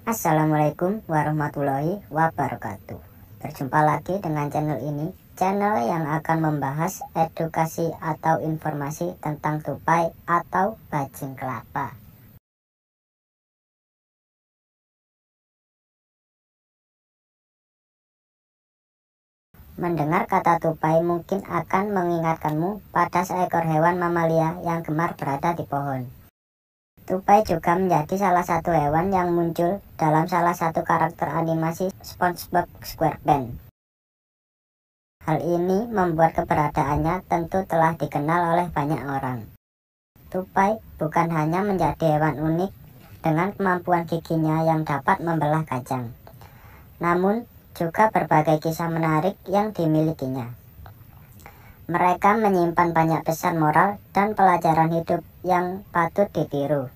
Assalamualaikum warahmatullahi wabarakatuh. Berjumpa lagi dengan channel ini, channel yang akan membahas edukasi atau informasi tentang tupai atau bajing kelapa. Mendengar kata tupai mungkin akan mengingatkanmu pada seekor hewan mamalia yang gemar berada di pohon. Tupai juga menjadi salah satu hewan yang muncul dalam salah satu karakter animasi SpongeBob SquarePants. Hal ini membuat keberadaannya tentu telah dikenal oleh banyak orang. Tupai bukan hanya menjadi hewan unik dengan kemampuan giginya yang dapat membelah kacang, namun juga berbagai kisah menarik yang dimilikinya. Mereka menyimpan banyak pesan moral dan pelajaran hidup yang patut ditiru.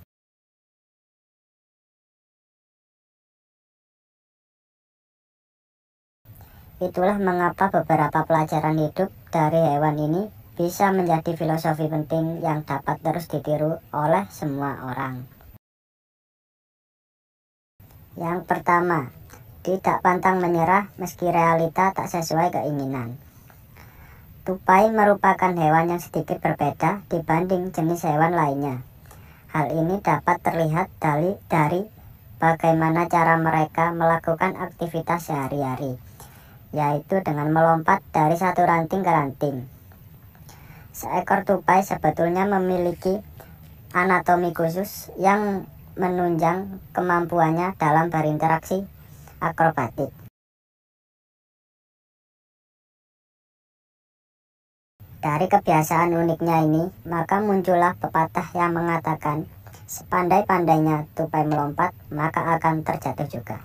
Itulah mengapa beberapa pelajaran hidup dari hewan ini bisa menjadi filosofi penting yang dapat terus ditiru oleh semua orang. Yang pertama, tidak pantang menyerah meski realita tak sesuai keinginan. Tupai merupakan hewan yang sedikit berbeda dibanding jenis hewan lainnya. Hal ini dapat terlihat dari bagaimana cara mereka melakukan aktivitas sehari-hari, yaitu dengan melompat dari satu ranting ke ranting. Seekor tupai sebetulnya memiliki anatomi khusus yang menunjang kemampuannya dalam berinteraksi akrobatik. Dari kebiasaan uniknya ini, maka muncullah pepatah yang mengatakan, sepandai-pandainya tupai melompat, maka akan terjatuh juga.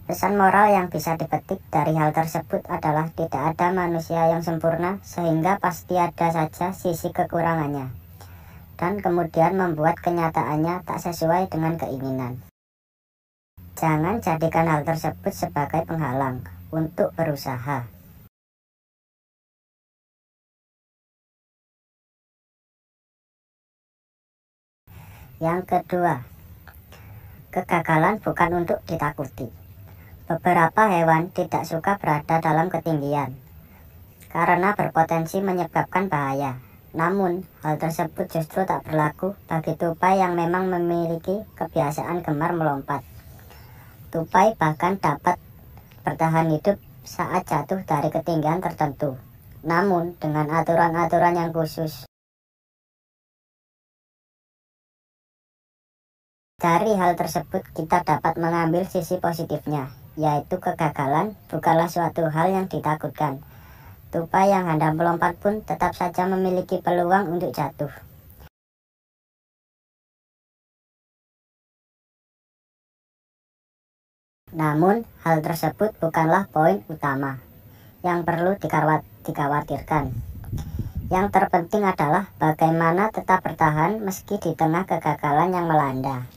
Pesan moral yang bisa dipetik dari hal tersebut adalah tidak ada manusia yang sempurna, sehingga pasti ada saja sisi kekurangannya, dan kemudian membuat kenyataannya tak sesuai dengan keinginan. Jangan jadikan hal tersebut sebagai penghalang untuk berusaha. Yang kedua, kegagalan bukan untuk ditakuti. Beberapa hewan tidak suka berada dalam ketinggian karena berpotensi menyebabkan bahaya. Namun, hal tersebut justru tak berlaku bagi tupai yang memang memiliki kebiasaan gemar melompat. Tupai bahkan dapat bertahan hidup saat jatuh dari ketinggian tertentu, namun dengan aturan-aturan yang khusus. Dari hal tersebut kita dapat mengambil sisi positifnya, yaitu kegagalan bukanlah suatu hal yang ditakutkan. Tupai yang hendak melompat pun tetap saja memiliki peluang untuk jatuh. Namun, hal tersebut bukanlah poin utama yang perlu dikhawatirkan. Yang terpenting adalah bagaimana tetap bertahan meski di tengah kegagalan yang melanda.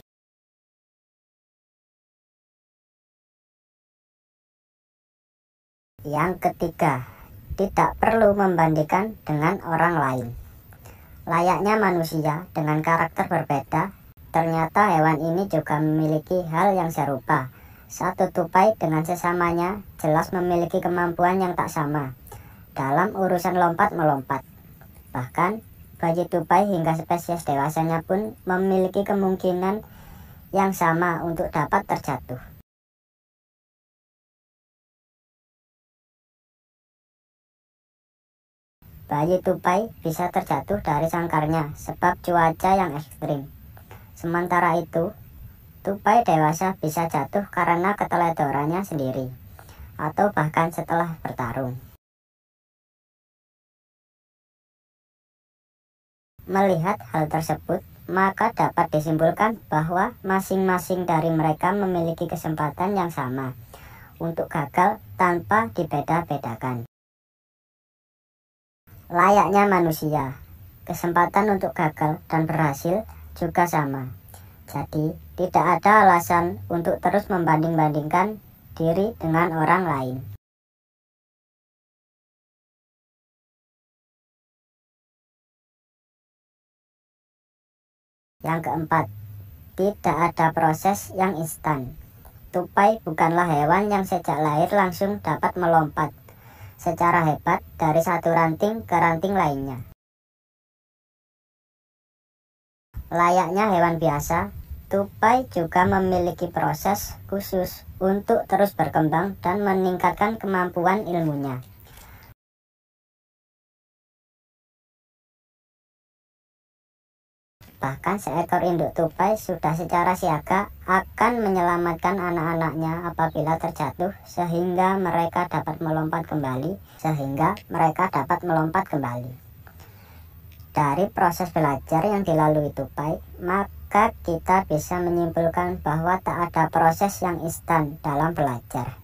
Yang ketiga, tidak perlu membandingkan dengan orang lain. Layaknya manusia dengan karakter berbeda, ternyata hewan ini juga memiliki hal yang serupa. Satu tupai dengan sesamanya jelas memiliki kemampuan yang tak sama dalam urusan lompat-melompat. Bahkan, bayi tupai hingga spesies dewasanya pun memiliki kemungkinan yang sama untuk dapat terjatuh. Bayi tupai bisa terjatuh dari sangkarnya sebab cuaca yang ekstrim. Sementara itu, tupai dewasa bisa jatuh karena keteledorannya sendiri, atau bahkan setelah bertarung. Melihat hal tersebut, maka dapat disimpulkan bahwa masing-masing dari mereka memiliki kesempatan yang sama untuk gagal tanpa dibeda-bedakan. Layaknya manusia, kesempatan untuk gagal dan berhasil juga sama. Jadi, tidak ada alasan untuk terus membanding-bandingkan diri dengan orang lain. Yang keempat, tidak ada proses yang instan. Tupai bukanlah hewan yang sejak lahir langsung dapat melompat secara hebat dari satu ranting ke ranting lainnya. Layaknya hewan biasa, tupai juga memiliki proses khusus untuk terus berkembang dan meningkatkan kemampuan ilmunya. Bahkan seekor induk tupai sudah secara siaga akan menyelamatkan anak-anaknya apabila terjatuh sehingga mereka dapat melompat kembali. Dari proses belajar yang dilalui tupai, maka kita bisa menyimpulkan bahwa tak ada proses yang instan dalam belajar.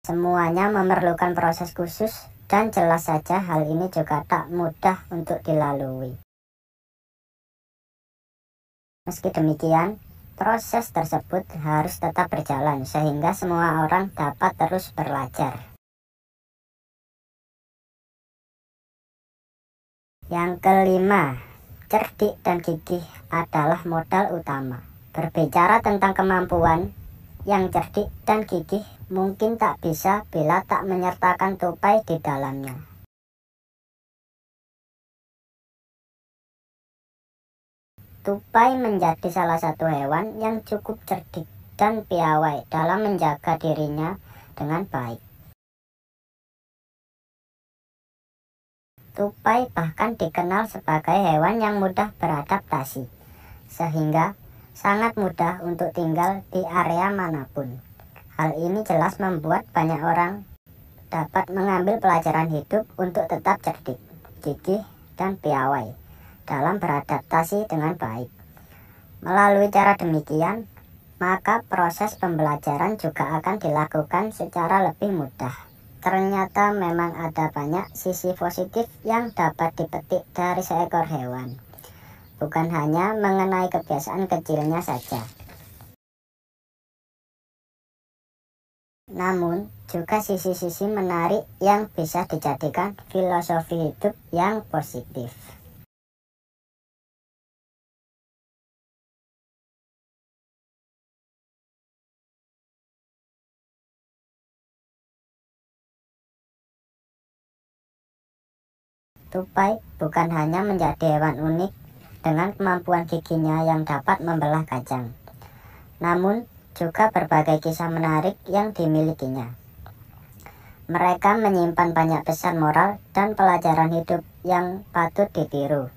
Semuanya memerlukan proses khusus dan jelas saja hal ini juga tak mudah untuk dilalui. Meski demikian, proses tersebut harus tetap berjalan sehingga semua orang dapat terus belajar. Yang kelima, cerdik dan gigih adalah modal utama. Berbicara tentang kemampuan, yang cerdik dan gigih mungkin tak bisa bila tak menyertakan tupai di dalamnya. Tupai menjadi salah satu hewan yang cukup cerdik dan piawai dalam menjaga dirinya dengan baik. Tupai bahkan dikenal sebagai hewan yang mudah beradaptasi, sehingga sangat mudah untuk tinggal di area manapun. Hal ini jelas membuat banyak orang dapat mengambil pelajaran hidup untuk tetap cerdik, gigih, dan piawai dalam beradaptasi dengan baik. Melalui cara demikian, maka proses pembelajaran juga akan dilakukan secara lebih mudah. Ternyata memang ada banyak sisi positif yang dapat dipetik dari seekor hewan. Bukan hanya mengenai kebiasaan kecilnya saja. Namun, juga sisi-sisi menarik yang bisa dijadikan filosofi hidup yang positif. Tupai bukan hanya menjadi hewan unik dengan kemampuan giginya yang dapat membelah kacang, namun juga berbagai kisah menarik yang dimilikinya. Mereka menyimpan banyak pesan moral dan pelajaran hidup yang patut ditiru.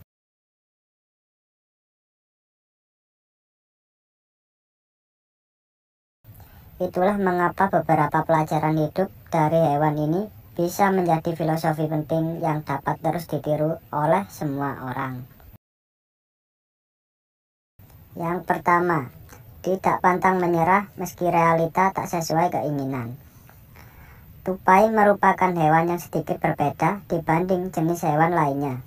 Itulah mengapa beberapa pelajaran hidup dari hewan ini bisa menjadi filosofi penting yang dapat terus ditiru oleh semua orang. Yang pertama, tidak pantang menyerah meski realita tak sesuai keinginan. Tupai merupakan hewan yang sedikit berbeda dibanding jenis hewan lainnya.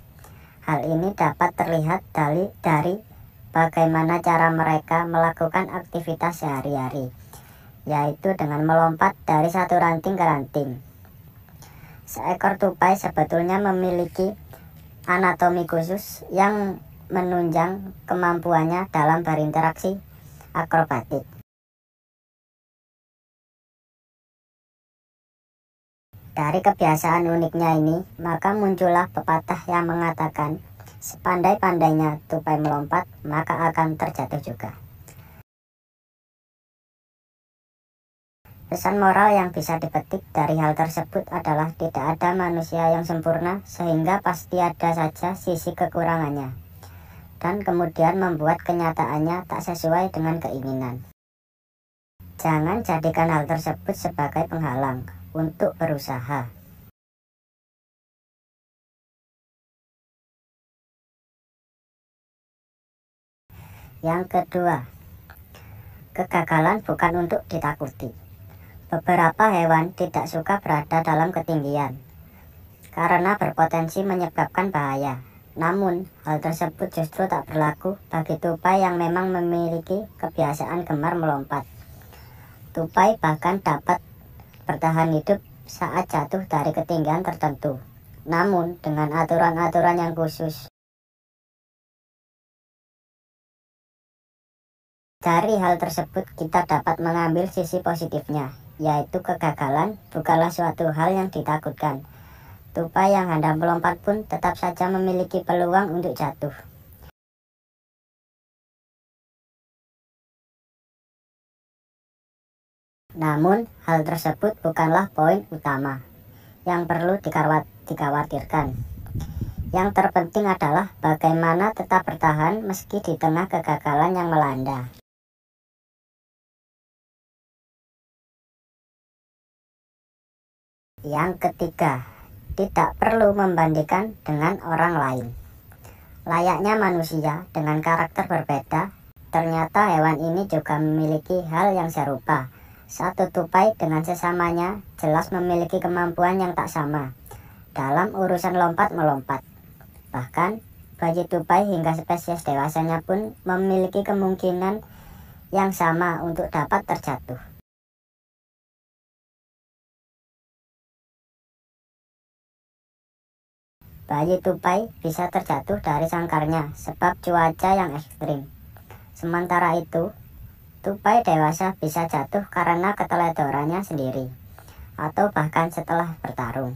Hal ini dapat terlihat dari bagaimana cara mereka melakukan aktivitas sehari-hari, yaitu dengan melompat dari satu ranting ke ranting. Seekor tupai sebetulnya memiliki anatomi khusus yang menunjang kemampuannya dalam berinteraksi akrobatik. Dari kebiasaan uniknya ini, maka muncullah pepatah yang mengatakan, sepandai-pandainya tupai melompat, maka akan terjatuh juga. Pesan moral yang bisa dipetik dari hal tersebut adalah tidak ada manusia yang sempurna sehingga pasti ada saja sisi kekurangannya, dan kemudian membuat kenyataannya tak sesuai dengan keinginan. Jangan jadikan hal tersebut sebagai penghalang untuk berusaha. Yang kedua, kegagalan bukan untuk ditakuti. Beberapa hewan tidak suka berada dalam ketinggian karena berpotensi menyebabkan bahaya. Namun, hal tersebut justru tak berlaku bagi tupai yang memang memiliki kebiasaan gemar melompat. Tupai bahkan dapat bertahan hidup saat jatuh dari ketinggian tertentu, namun dengan aturan-aturan yang khusus. Dari hal tersebut kita dapat mengambil sisi positifnya, yaitu kegagalan bukanlah suatu hal yang ditakutkan. Tupai yang hendak melompat pun tetap saja memiliki peluang untuk jatuh. Namun, hal tersebut bukanlah poin utama yang perlu dikhawatirkan. Yang terpenting adalah bagaimana tetap bertahan meski di tengah kegagalan yang melanda. Yang ketiga, tidak perlu membandingkan dengan orang lain. Layaknya manusia dengan karakter berbeda, ternyata hewan ini juga memiliki hal yang serupa. Satu tupai dengan sesamanya jelas memiliki kemampuan yang tak sama dalam urusan lompat-melompat. Bahkan, bayi tupai hingga spesies dewasanya pun memiliki kemungkinan yang sama untuk dapat terjatuh. Bayi tupai bisa terjatuh dari sangkarnya sebab cuaca yang ekstrim. Sementara itu, tupai dewasa bisa jatuh karena keteledorannya sendiri, atau bahkan setelah bertarung.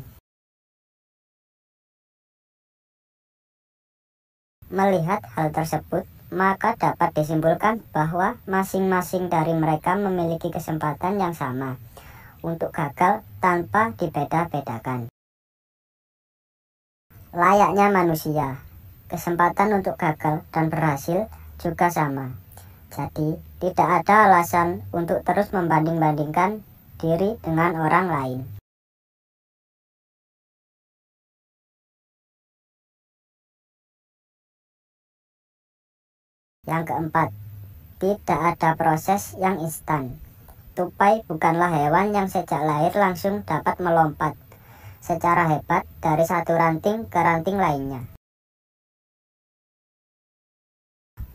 Melihat hal tersebut, maka dapat disimpulkan bahwa masing-masing dari mereka memiliki kesempatan yang sama untuk gagal tanpa dibeda-bedakan. Layaknya manusia, kesempatan untuk gagal dan berhasil juga sama. Jadi, tidak ada alasan untuk terus membanding-bandingkan diri dengan orang lain. Yang keempat, tidak ada proses yang instan. Tupai bukanlah hewan yang sejak lahir langsung dapat melompat secara hebat dari satu ranting ke ranting lainnya.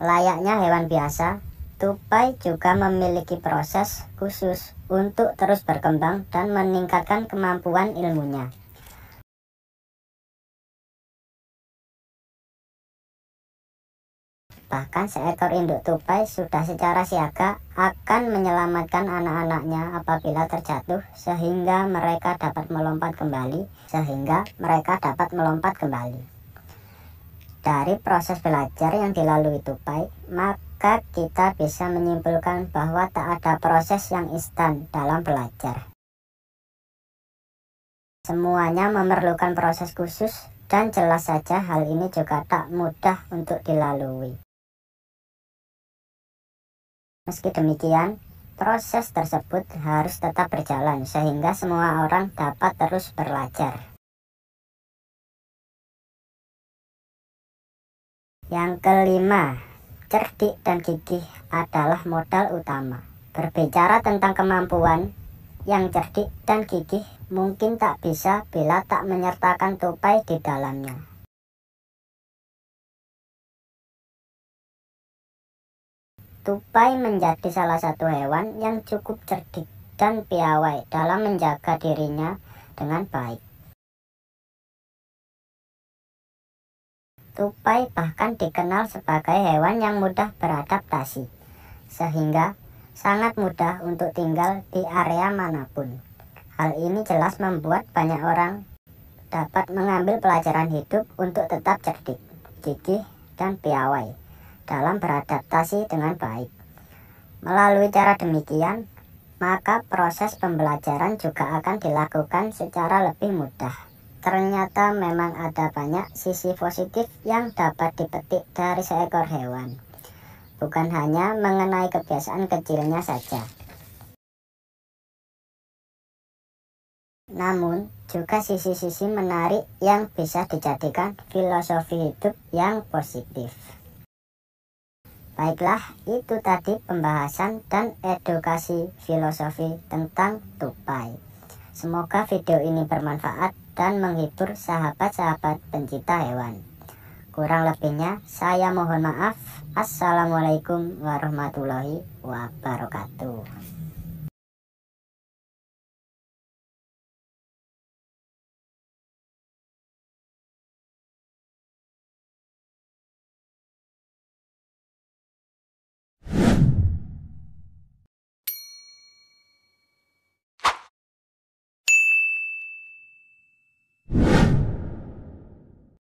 Layaknya hewan biasa, tupai juga memiliki proses khusus untuk terus berkembang dan meningkatkan kemampuan ilmunya. Bahkan seekor induk tupai sudah secara siaga akan menyelamatkan anak-anaknya apabila terjatuh sehingga mereka dapat melompat kembali. Dari proses belajar yang dilalui tupai, maka kita bisa menyimpulkan bahwa tak ada proses yang instan dalam belajar. Semuanya memerlukan proses khusus dan jelas saja hal ini juga tak mudah untuk dilalui. Meski demikian, proses tersebut harus tetap berjalan sehingga semua orang dapat terus belajar. Yang kelima, cerdik dan gigih adalah modal utama. Berbicara tentang kemampuan, yang cerdik dan gigih mungkin tak bisa bila tak menyertakan tupai di dalamnya. Tupai menjadi salah satu hewan yang cukup cerdik dan piawai dalam menjaga dirinya dengan baik. Tupai bahkan dikenal sebagai hewan yang mudah beradaptasi, sehingga sangat mudah untuk tinggal di area manapun. Hal ini jelas membuat banyak orang dapat mengambil pelajaran hidup untuk tetap cerdik, gigih, dan piawai dalam beradaptasi dengan baik. Melalui cara demikian, maka proses pembelajaran juga akan dilakukan secara lebih mudah. Ternyata memang ada banyak sisi positif yang dapat dipetik dari seekor hewan, bukan hanya mengenai kebiasaan kecilnya saja. Namun, juga sisi-sisi menarik yang bisa dijadikan filosofi hidup yang positif. Baiklah, itu tadi pembahasan dan edukasi filosofi tentang tupai. Semoga video ini bermanfaat dan menghibur sahabat-sahabat pencinta hewan. Kurang lebihnya, saya mohon maaf. Assalamualaikum warahmatullahi wabarakatuh.